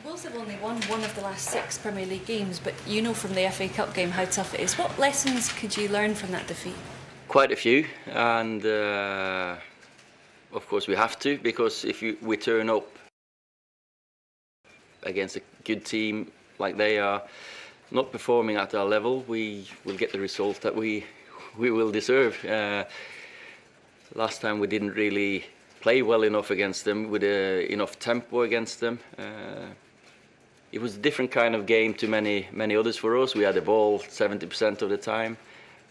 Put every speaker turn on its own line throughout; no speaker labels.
Wolves have only won one of the last 6 Premier League games, but you know from the FA Cup game how tough it is. What lessons could you learn from that defeat?
Quite a few, and of course we have to, because if we turn up against a good team like they are, not performing at our level, we will get the result that we will deserve. Last time we didn't really play well enough against them, with enough tempo against them. It was a different kind of game to many others for us. We had the ball 70% of the time,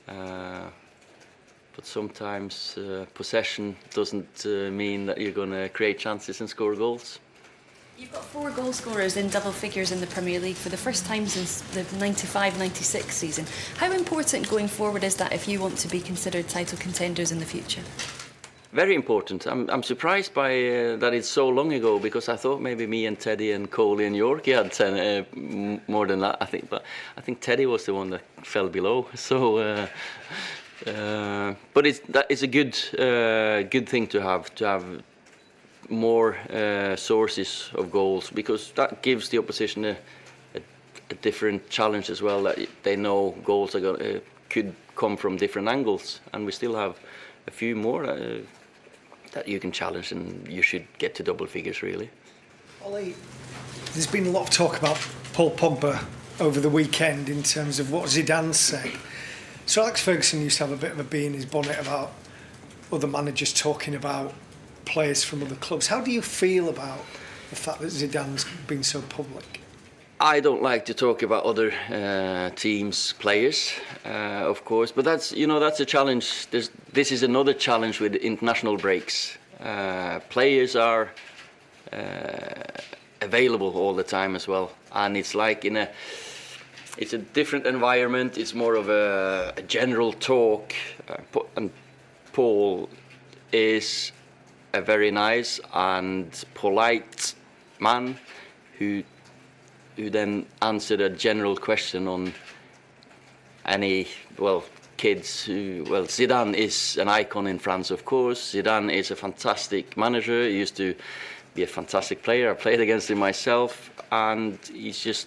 but sometimes possession doesn't mean that you're going to create chances and score goals.
You've got 4 goal scorers in double figures in the Premier League for the first time since the 95-96 season. How important going forward is that if you want to be considered title contenders in the future?
Very important. I'm surprised by that it's so long ago, because I thought maybe me and Teddy and Coley and Yorkie had 10 more than that, I think. But I think Teddy was the one that fell below. So, but it's a good thing to have more sources of goals, because that gives the opposition a different challenge as well. That they know goals are could come from different angles, and we still have a few more that you can challenge, and you should get to double figures really.
Ollie, there's been a lot of talk about Paul Pogba over the weekend in terms of what Zidane said. So Alex Ferguson used to have a bit of a bee in his bonnet about other managers talking about players from other clubs. How do you feel about the fact that Zidane's been so public?
I don't like to talk about other teams' players, of course, but that's a challenge. This is another challenge with international breaks. Players are available all the time as well, and it's like it's a different environment. It's more of a general talk, and Paul is a very nice and polite man who then answered a general question on kids who, Zidane is an icon in France, of course. Zidane is a fantastic manager. He used to be a fantastic player. I played against him myself, and he's just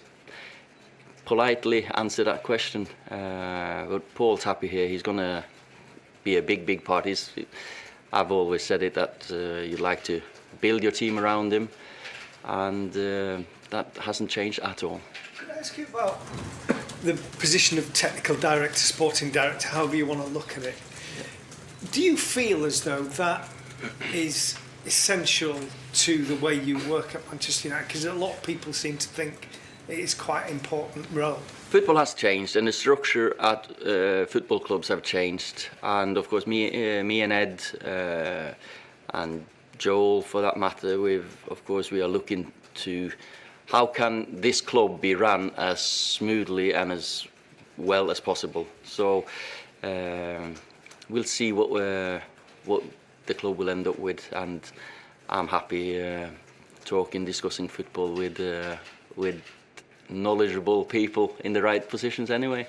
politely answered that question. But Paul's happy here. He's going to be a big part. I've always said it, that you'd like to build your team around him, and that hasn't changed at all.
Could I ask you about the position of technical director, sporting director, however you want to look at it? Do you feel as though that is essential to the way you work at Manchester United? Because a lot of people seem to think it is quite an important role.
Football has changed, and the structure at football clubs have changed. And of course, me and Ed and Joel, for that matter, we are looking to how can this club be run as smoothly and as well as possible. So we'll see what the club will end up with, and I'm happy discussing football with knowledgeable people in the right positions anyway.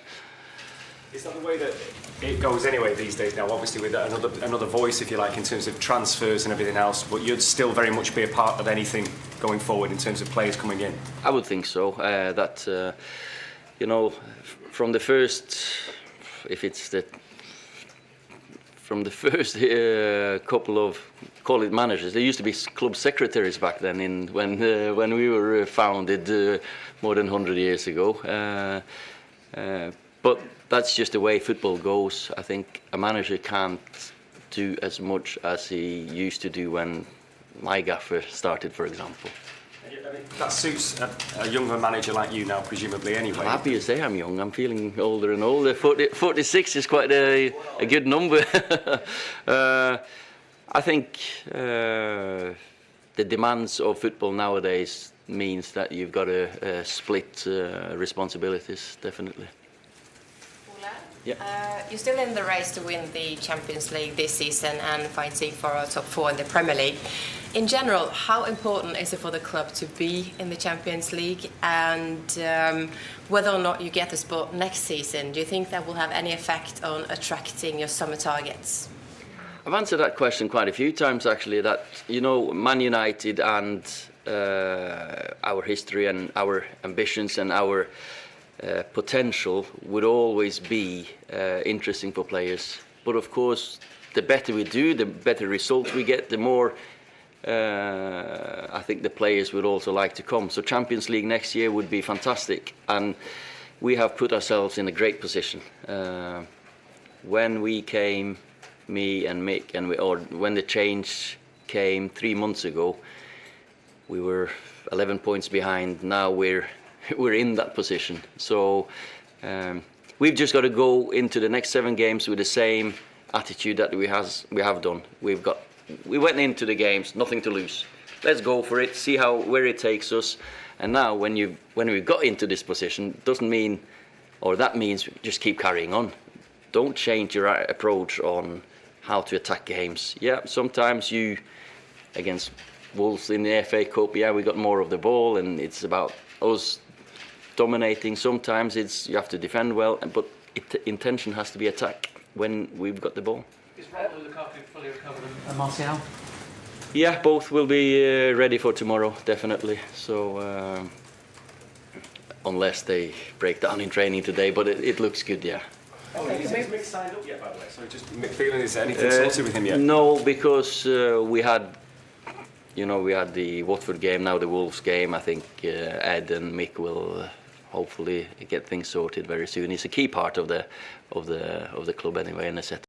Is that the way that it goes anyway these days now? Obviously with another voice, if you like, in terms of transfers and everything else, but you'd still very much be a part of anything going forward in terms of players coming in?
I would think so. From the first, from the first couple of, call it managers, there used to be club secretaries back then when we were founded more than 100 years ago. But that's just the way football goes. I think a manager can't do as much as he used to do when my gaffer started, for example.
That suits a younger manager like you now, presumably, anyway.
I'm happy to say I'm young. I'm feeling older and older. 46 is quite a good number. I think the demands of football nowadays means that you've got to split responsibilities, definitely.
Yeah. You're still in the race to win the Champions League this season and fighting for a top 4 in the Premier League. In general, how important is it for the club to be in the Champions League, and whether or not you get the spot next season, do you think that will have any effect on attracting your summer targets?
I've answered that question quite a few times actually, that Man United and I our history and our ambitions and our potential would always be interesting for players. But of course, the better we do, the better results we get, the more I think the players would also like to come. So Champions League next year would be fantastic, and we have put ourselves in a great position. When we came, me and Mick, or when the change came 3 months ago, we were 11 points behind. Now we're in that position. So we've just got to go into the next 7 games with the same attitude that we have done. We went into the games, nothing to lose. Let's go for it, see where it takes us. And now when we got into this position, doesn't mean, or that means just keep carrying on. Don't change your approach on how to attack games. Yeah, sometimes you, against Wolves in the FA Cup, yeah, we got more of the ball and it's about us dominating. Sometimes you have to defend well, but intention has to be attack when we've got the ball.
Is Romelu Lukaku fully recovered and Martial?
Yeah, both will be ready for tomorrow, definitely. So unless they break down in training today, but it looks good, yeah.
Oh, is Mick signed up yet, by the way? So just Mick feeling, is there anything sorted with him yet?
No, because we had the Watford game, now the Wolves game. I think Ed and Mick will hopefully get things sorted very soon. He's a key part of the club anyway, and a set.